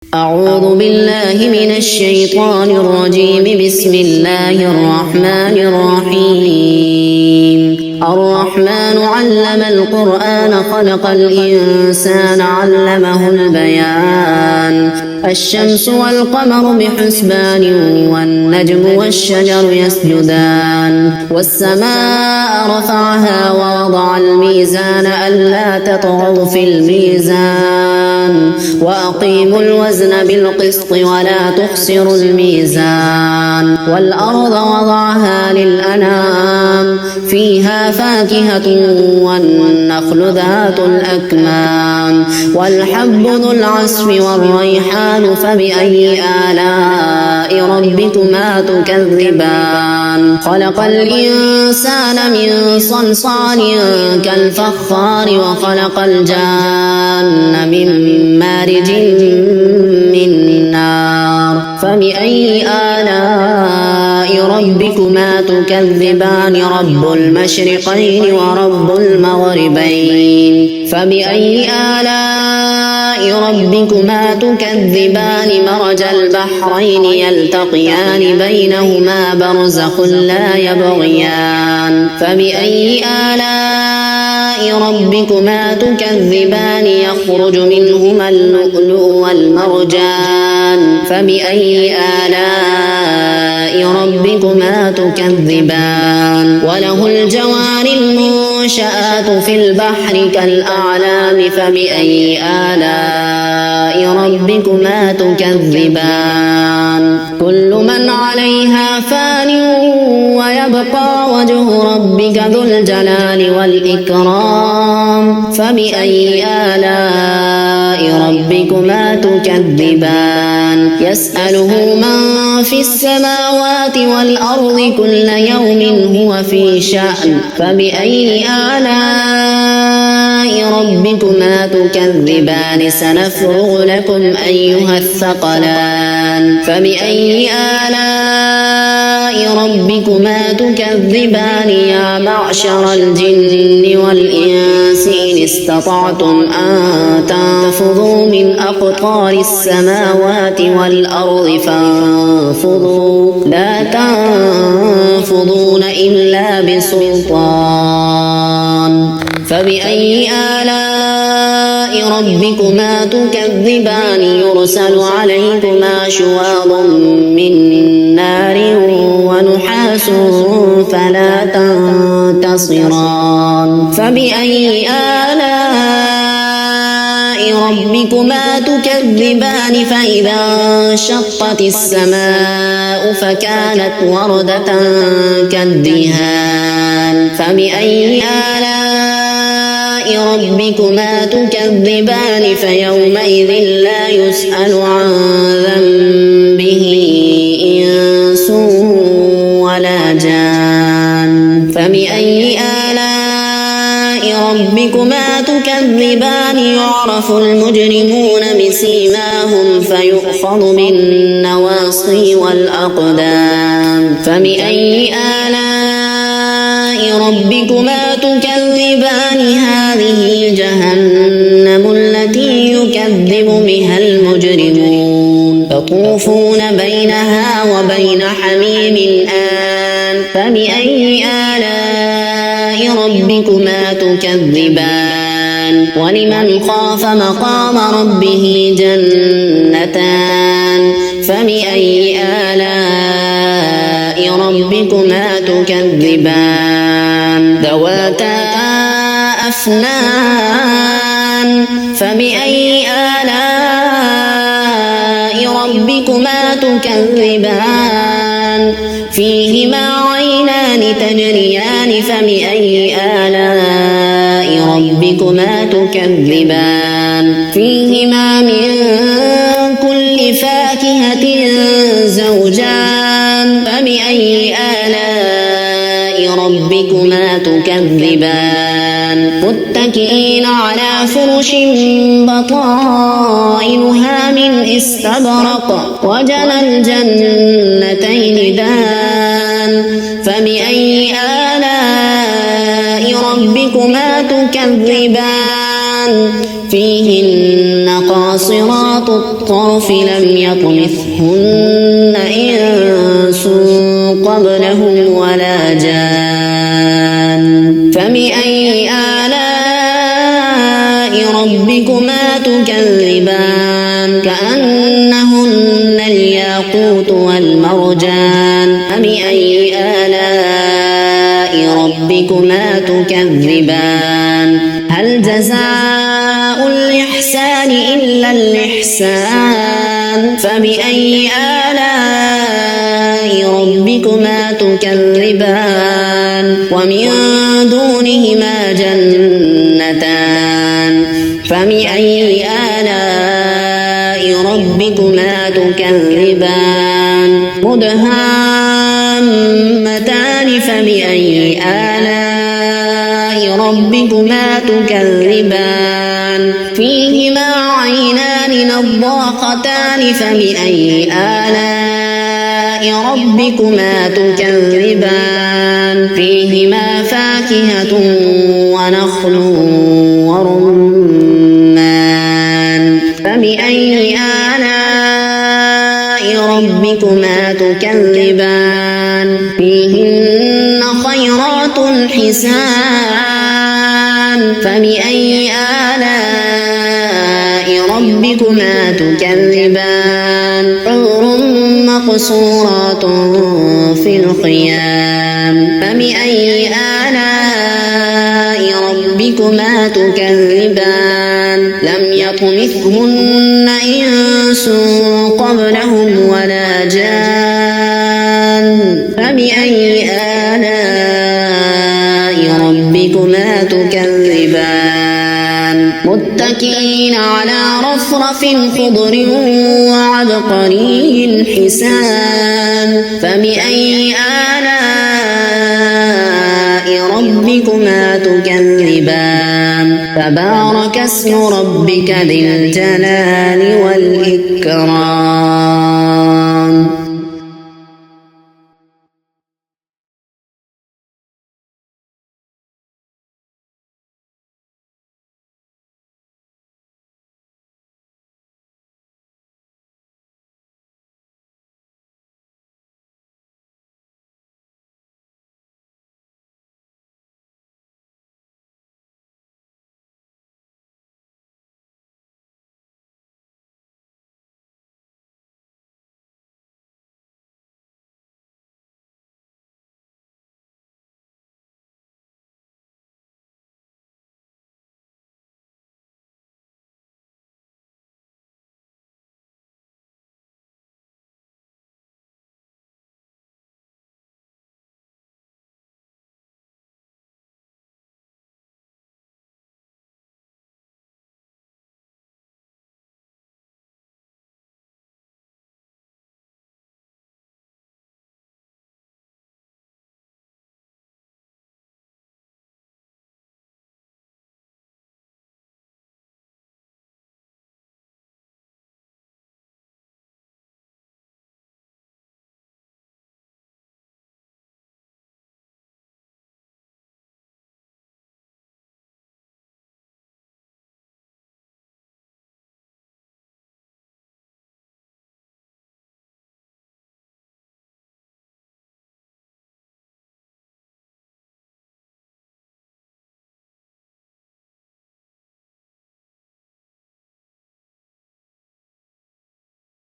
أعوذ بالله من الشيطان الرجيم. بسم الله الرحمن الرحيم. الرحمن علم القرآن خلق الإنسان علمه البيان. الشمس والقمر بحسبان والنجم والشجر يسجدان والسماء رفعها ووضع الميزان ألا تطغوا في الميزان وأقيموا الوزن بالقسط ولا تخسروا الميزان والأرض وضعها للأنام فيها فاكهة والنخل ذات الأكمام والحب ذو العصف والريحان فبأي آلاء ربكما تكذبان. خلق الإنسان من صلصال كالفخار وخلق الجان من مارج من نار فبأي آلاء ربكما تكذبان. رب المشرقين ورب المغربين فبأي آلاء ربكما تكذبان. مرج البحرين يلتقيان بينهما برزخ لا يبغيان فبأي آلاء ربكما تكذبان. يخرج منهما اللؤلؤ والمرجان فبأي آلاء ربكما تكذبان. وله الجوار المنشآت في البحر كالأعلام فبأي آلاء ربكما تكذبان. كل من عليها فان ويبقى وجه ربك ذو الجلال والإكرام فبأي آلاء ربكما تكذبان. يسأله من في السماوات والأرض كل يوم هو في شأن فبأي آلاء ربكما تكذبان. سنفرغ لكم أيها الثقلان فبأي آلاء ربكما تكذبان. يا معشر الجن والإنس إن استطعتم أن تنفذوا من أقطار السماوات والأرض فانفذوا لا تنفذون إلا بسلطان فبأي آلاء ربكما تكذبان. يرسل عليكما شواظ من نار ونحاس فلا تنتصران فبأي آلاء ربكما تكذبان. فإذا انشقت السماء فكانت وردة كالدهان فبأي آلاء ربكما تكذبان. فيومئذ لا يسأل عن ذنبه إنس ولا جان فبأي آلاء ربكما تكذبان. يعرف المجرمون بسيماهم فيؤخذ بالنواصي والأقدام فبأي آلاء ربكما تكذبان. هذه جهنم التي يكذب بها المجرمون يطوفون بينها وبين حميم آن فبأي آلاء ربكما تكذبان. ولمن خاف مقام ربه جنتان فبأي آلاء ربكما تكذبان. ذواتا أفنان فبأي آلاء ربكما تكذبان. فيهما عينان تجريان فبأي آلاء ربكما تكذبان. فيهما من كل فاكهة زوجان فبأي آلاء ربكما تكذبان. متكئين على فرش بطائنها من استبرق وجنى الجنتين دان فبأي آلاء ربكما تكذبان. فيهن قاصرات قاصرات الطرف لم يطمثهن إنس قبلهم ولا جان فبأي آلاء ربكما تكذبان كأنهن الياقوت والمرجان فبأي آلاء ربكما تكذبان هل جزاء الإحسان إلا الإحسان فبأي آلاء ربكما تكذبان ومن دونهما جنتان فبأي آلاء ربكما تكذبان مدهامتان فبأي آلاء ربكما تكذبان فيهما عينان نضاختان فبأي آلاء ربكما تكذبان فيهما فاكهة ونخل ورمان فبأي آلاء ربكما تكذبان فيهن خيرات حسان فبأي آلاء ربكما تكذبان حور مقصورات في الخيام فبأي آلاء ربكما تكذبان لم يطمثهن إنس قبلهم ولا جان فبأي آلاء ربكما تكذبان متكئين على رفرف خضر وعبقري حسان فبأي آلاء ربكما تكذبان تبارك اسم ربك ذي الجلال والإكرام